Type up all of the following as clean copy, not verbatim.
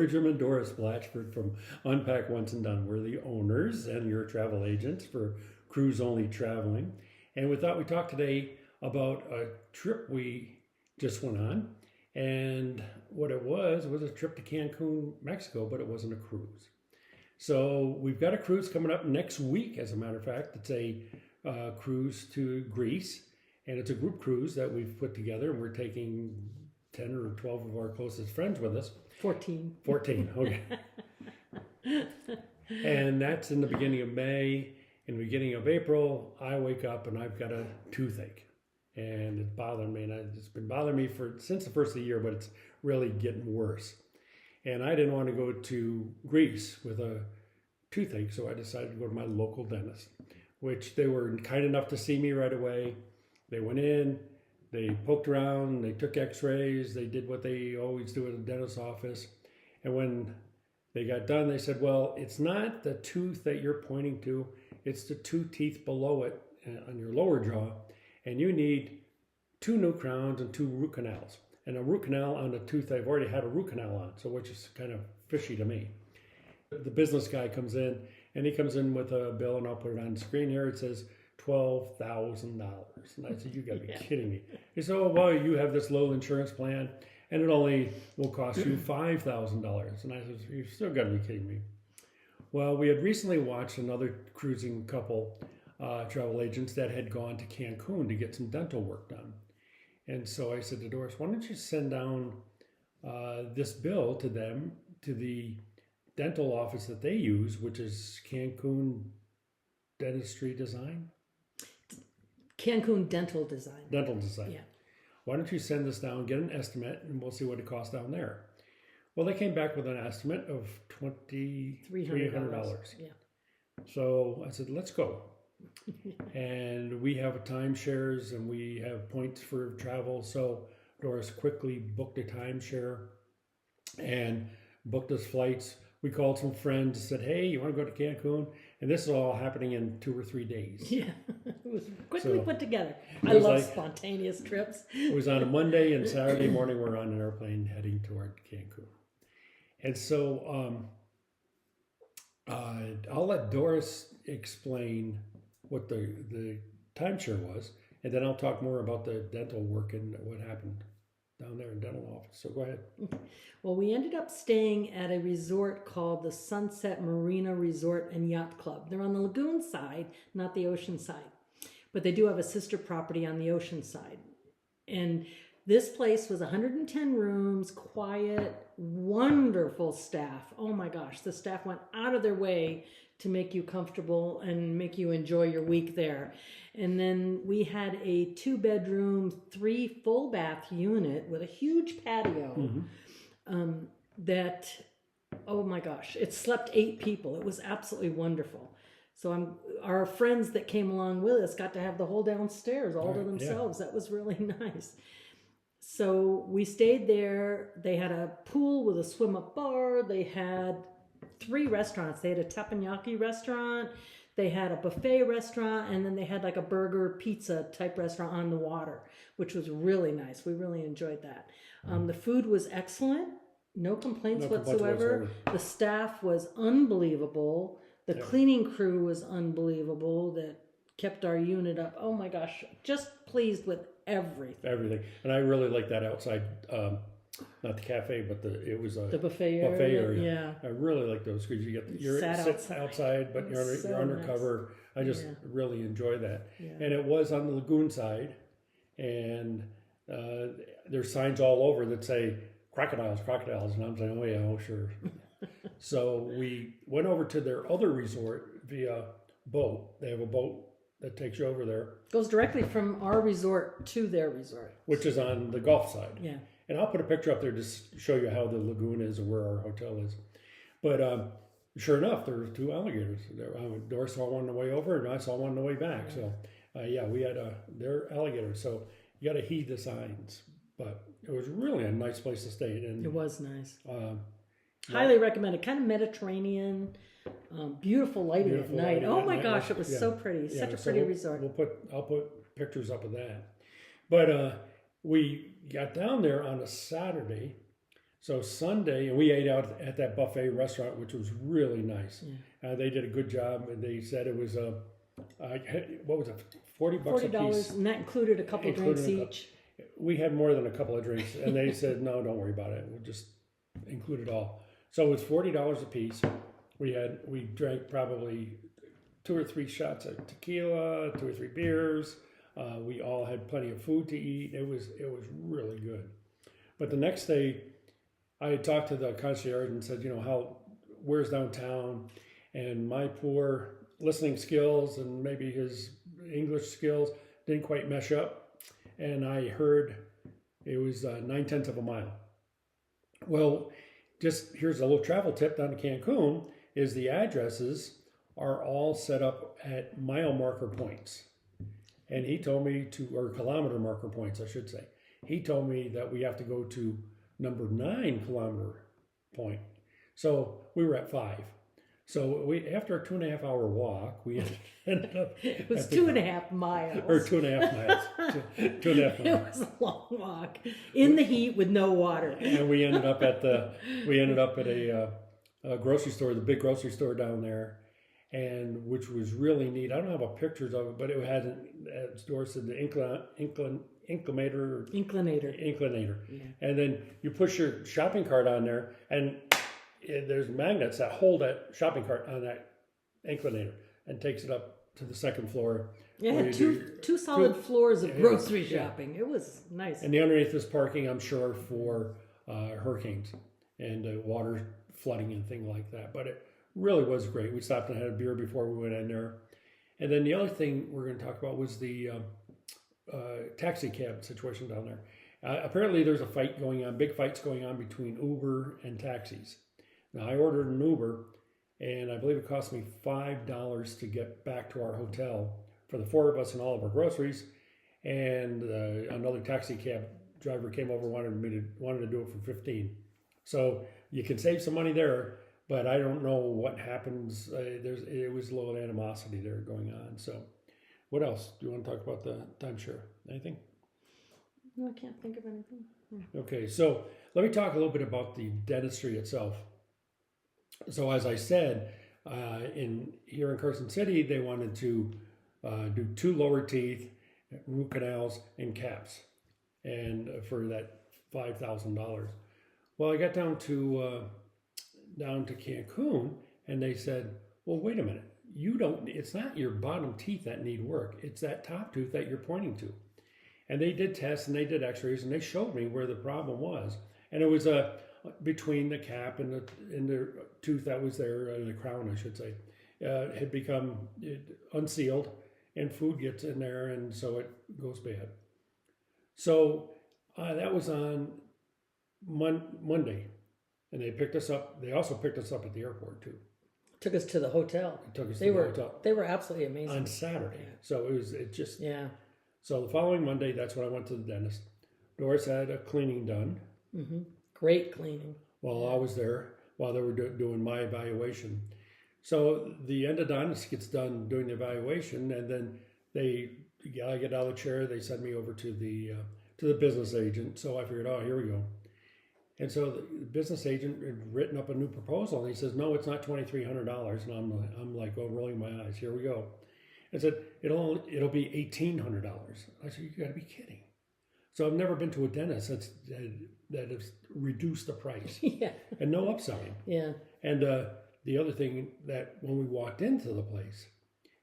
we're Jim and Doris Blatchford from Unpack Once and Done. We're the owners and your travel agents for Cruise Only Traveling. And we thought we'd talk today about a trip we just went on. And what it was a trip to Cancun, Mexico, but it wasn't a cruise. So we've got a cruise coming up next week, as a matter of fact. It's a cruise to Greece. And it's a group cruise that we've put together. And we're taking 10 or 12 of our closest friends with us. 14. 14, okay. And that's in the beginning of May. In the beginning of April, I wake up and I've got a toothache. And it's bothering me. And it's been bothering me since the first of the year, but it's really getting worse. And I didn't want to go to Greece with a toothache, so I decided to go to my local dentist, which they were kind enough to see me right away. They went in, they poked around, they took x-rays, they did what they always do at a dentist's office. And when they got done, they said, well, it's not the tooth that you're pointing to, it's the 2 teeth below it on your lower jaw, and you need 2 new crowns and 2 root canals. And a root canal on the tooth I've already had a root canal on, so which is kind of fishy to me. The business guy comes in, and he comes in with a bill, and I'll put it on the screen here. It says $12,000. And I said, you gotta be kidding me. He said, oh, well, you have this low insurance plan and it only will cost you $5,000. And I said, you still gotta be kidding me. Well, we had recently watched another cruising couple, travel agents that had gone to Cancun to get some dental work done. And so I said to Doris, why don't you send down this bill to them, to the dental office that they use, which is Cancun Dentistry Design? Cancun Dental Design. Dental Design. Yeah. Why don't you send this down, get an estimate, and we'll see what it costs down there. Well, they came back with an estimate of $2,300. Yeah. So I said, let's go. And we have timeshares and we have points for travel. So Doris quickly booked a timeshare and booked us flights. We called some friends and said, hey, you want to go to Cancun? And this is all happening in 2 or 3 days. Yeah, it was quickly put together. I was love spontaneous trips. It was on a Monday, and Saturday morning we're on an airplane heading toward Cancun. And so I'll let Doris explain what the timeshare was, and then I'll talk more about the dental work and what happened down there in dental office. So go ahead. Well, we ended up staying at a resort called the Sunset Marina Resort and Yacht Club. They're on the lagoon side, not the ocean side. But they do have a sister property on the ocean side. And this place was 110 rooms, quiet, wonderful staff. Oh my gosh, the staff went out of their way to make you comfortable and make you enjoy your week there. And then we had a 2-bedroom, 3 full bath unit with a huge patio. Mm-hmm. That, oh my gosh, it slept 8 people. It was absolutely wonderful. So our friends that came along with us got to have the whole downstairs all to themselves. Yeah. That was really nice. So we stayed there. They had a pool with a swim-up bar. They had 3 restaurants. They had a teppanyaki restaurant. They had a buffet restaurant, and then they had like a burger pizza type restaurant on the water, which was really nice. We really enjoyed that. The food was excellent. No complaints whatsoever. The staff was unbelievable. The cleaning crew was unbelievable that kept our unit up. Oh my gosh, just pleased with everything. Everything. And I really like that outside, not the cafe, but the buffet area. Yeah. I really like those because you're outside, but you're undercover. Nice. I just really enjoy that. Yeah. And it was on the lagoon side, and there's signs all over that say crocodiles, and I'm saying, oh sure. So we went over to their other resort via boat. They have a boat that takes you over there. Goes directly from our resort to their resort. Which is on the Gulf side. Yeah. And I'll put a picture up there to show you how the lagoon is and where our hotel is. But sure enough, there were 2 alligators. Doris saw one on the way over, and I saw one on the way back. Yeah. So, we had their alligators. So you got to heed the signs. But it was really a nice place to stay. And it was nice. Highly recommended. Kind of Mediterranean, beautiful lighting at night. Oh my gosh, it was so pretty. Such a pretty resort. I'll put pictures up of that. But we got down there on a Saturday. So Sunday, and we ate out at that buffet restaurant, which was really nice. Yeah. They did a good job, and they said it was what was it, $40 a $40, piece. and that included a couple drinks each. We had more than a couple of drinks, and they said, no, don't worry about it. We'll just include it all. So it was $40 a piece. We drank probably 2 or 3 shots of tequila, 2 or 3 beers. We all had plenty of food to eat. It was really good. But the next day, I had talked to the concierge and said, where's downtown? And my poor listening skills and maybe his English skills didn't quite mesh up. And I heard it was 9/10 of a mile. Well, just here's a little travel tip down to Cancun is the addresses are all set up at mile marker points. And he told me or kilometer marker points, I should say. He told me that we have to go to number 9 kilometer point. So we were at 5. So after a 2.5 hour walk, we ended up. It was 2.5 miles. Or 2.5 miles. 2.5 miles. It was a long walk in the heat with no water. And we ended up at a grocery store, the big grocery store down there, and which was really neat. I don't have pictures of it, but it had, as Doris said, the inclinator. Yeah. And then you push your shopping cart on there, and there's magnets that hold that shopping cart on that inclinator and takes it up to the second floor. Yeah, two solid floors of grocery shopping. It was nice. And the underneath is parking, I'm sure, for hurricanes and water flooding and things like that. But it really was great. We stopped and had a beer before we went in there. And then the other thing we're going to talk about was the taxi cab situation down there. Apparently there's a fight going on, big fights going on between Uber and taxis. Now I ordered an Uber, and I believe it cost me $5 to get back to our hotel for the 4 of us and all of our groceries. And another taxi cab driver came over, wanted to do it for 15. So you can save some money there, but I don't know what happens. It was a little animosity there going on. So what else? Do you want to talk about the timeshare? Anything? No, I can't think of anything. Okay, so let me talk a little bit about the dentistry itself. So as I said, here in Carson City, they wanted to do 2 lower teeth, root canals, and caps, and for that $5,000. Well, I got down to Cancun, and they said, "Well, wait a minute. It's not your bottom teeth that need work. It's that top tooth that you're pointing to." And they did tests and they did X-rays and they showed me where the problem was, and it was between the cap and the tooth that was there, the crown, I should say, had become unsealed, and food gets in there, and so it goes bad. So that was on Monday, and they picked us up. They also picked us up at the airport too. Took us to the hotel. The hotel. They were absolutely amazing. On Saturday. Yeah. So it just. Yeah. So the following Monday, that's when I went to the dentist. Doris had a cleaning done. Mm-hmm. Great cleaning. While I was there, while they were doing my evaluation. So the endodontist gets done doing the evaluation, and then I get out of the chair. They send me over to the business agent. So I figured, oh, here we go. And so the business agent had written up a new proposal, and he says, no, it's not $2,300. And I'm like, oh, rolling my eyes. Here we go. I said, it'll be $1,800. I said, you got to be kidding. So I've never been to a dentist that has reduced the price. Yeah. And no upselling. Yeah. And the other thing that when we walked into the place,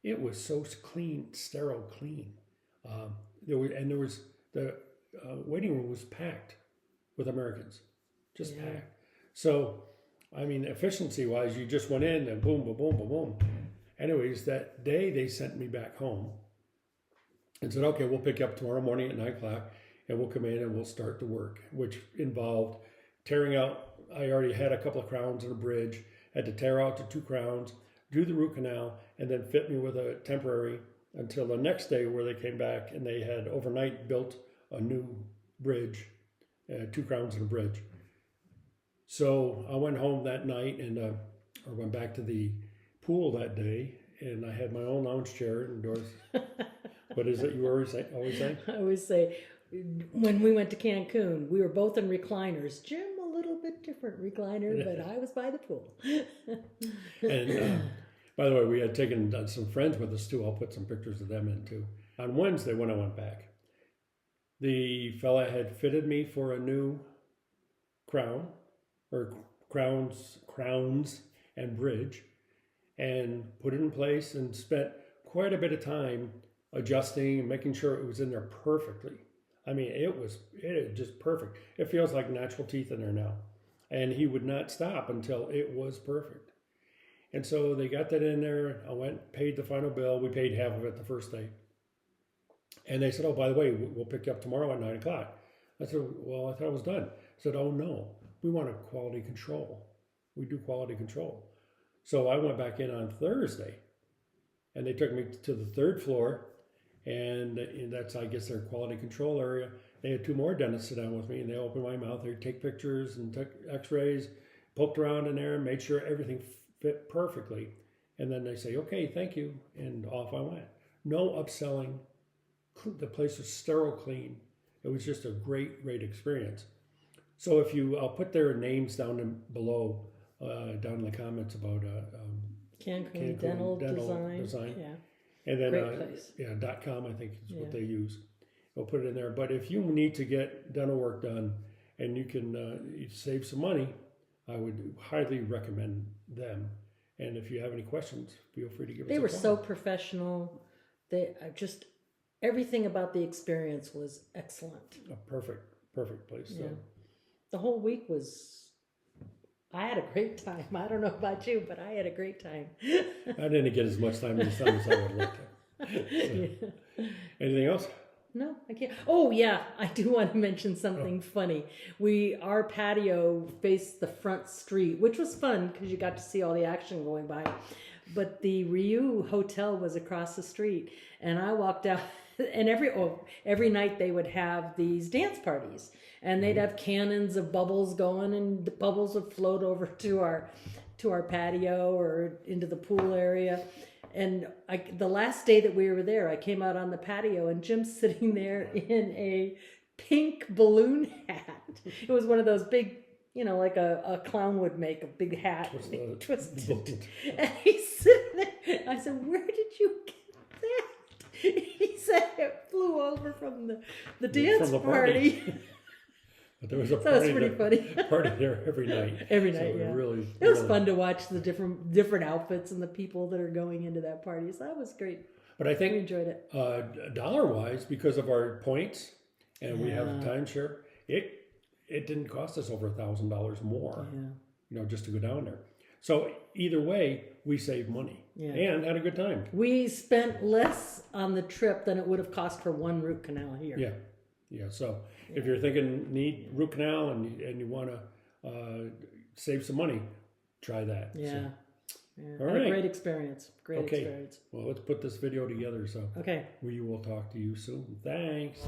it was so clean, sterile clean. The waiting room was packed with Americans. Just packed. So, I mean, efficiency-wise, you just went in and boom, boom, boom, boom, boom. Anyways, that day they sent me back home and said, okay, we'll pick you up tomorrow morning at 9 o'clock and we'll come in and we'll start the work, which involved tearing out. I already had a couple of crowns and a bridge, had to tear out the 2 crowns, do the root canal, and then fit me with a temporary until the next day where they came back and they had overnight built a new bridge, 2 crowns and a bridge. So I went home that night and I went back to the pool that day, and I had my own lounge chair. And Doris, what is it you always say? I always say, when we went to Cancun, we were both in recliners. Jim a little bit different recliner, but I was by the pool. And by the way, we had taken some friends with us too. I'll put some pictures of them in too. On Wednesday when I went back, the fella had fitted me for a new crown, or crowns and bridge, and put it in place and spent quite a bit of time adjusting and making sure it was in there perfectly. I mean, it was just perfect. It feels like natural teeth in there now. And he would not stop until it was perfect. And so they got that in there. I went, paid the final bill. We paid half of it the first day. And they said, oh, by the way, we'll pick you up tomorrow at 9 o'clock. I said, well, I thought it was done. I said, oh, no, we want a quality control. We do quality control. So I went back in on Thursday, and they took me to the third floor, and that's, I guess, their quality control area. They had two more dentists sit down with me, and they opened my mouth. They'd take pictures and took x-rays, poked around in there, made sure everything fit perfectly. And then they say, okay, thank you, and off I went. No upselling. The place was sterile clean. It was just a great, great experience. So I'll put their names down below, down in the comments about Cancun Dental Design. Yeah. And then Great place. .com I think is what they use. We'll put it in there. But if you need to get dental work done and you can save some money, I would highly recommend them. And if you have any questions, feel free to give us a call. They were so professional. Everything about the experience was excellent. A perfect place. Yeah. The whole week I had a great time. I don't know about you, but I had a great time. I didn't get as much time in the sun as I would like to. So, anything else? No, I can't. Oh yeah, I do want to mention something funny. Our patio faced the front street, which was fun because you got to see all the action going by. But the Ryu Hotel was across the street, and I walked out. And every night they would have these dance parties, and they'd have cannons of bubbles going, and the bubbles would float over to our patio or into the pool area. And the last day that we were there, I came out on the patio, and Jim's sitting there in a pink balloon hat. It was one of those big, like a clown would make, a big hat, twisted. And he's sitting there. I said, "Where did you get that?" He said it flew over from the dance party. But there was a party, pretty funny. Party there every night. Every night, so it was fun to watch the different outfits and the people that are going into that party. So that was great. But I think we enjoyed it. Dollar-wise, because of our points and we have timeshare, it didn't cost us over $1,000 more. Just to go down there. So either way, we saved money and had a good time. We spent less on the trip than it would have cost for one root canal here. Yeah. So if you're thinking need root canal and you want to save some money, try that. Yeah. All right. Great experience. Experience. Well, let's put this video together. So we will talk to you soon. Thanks.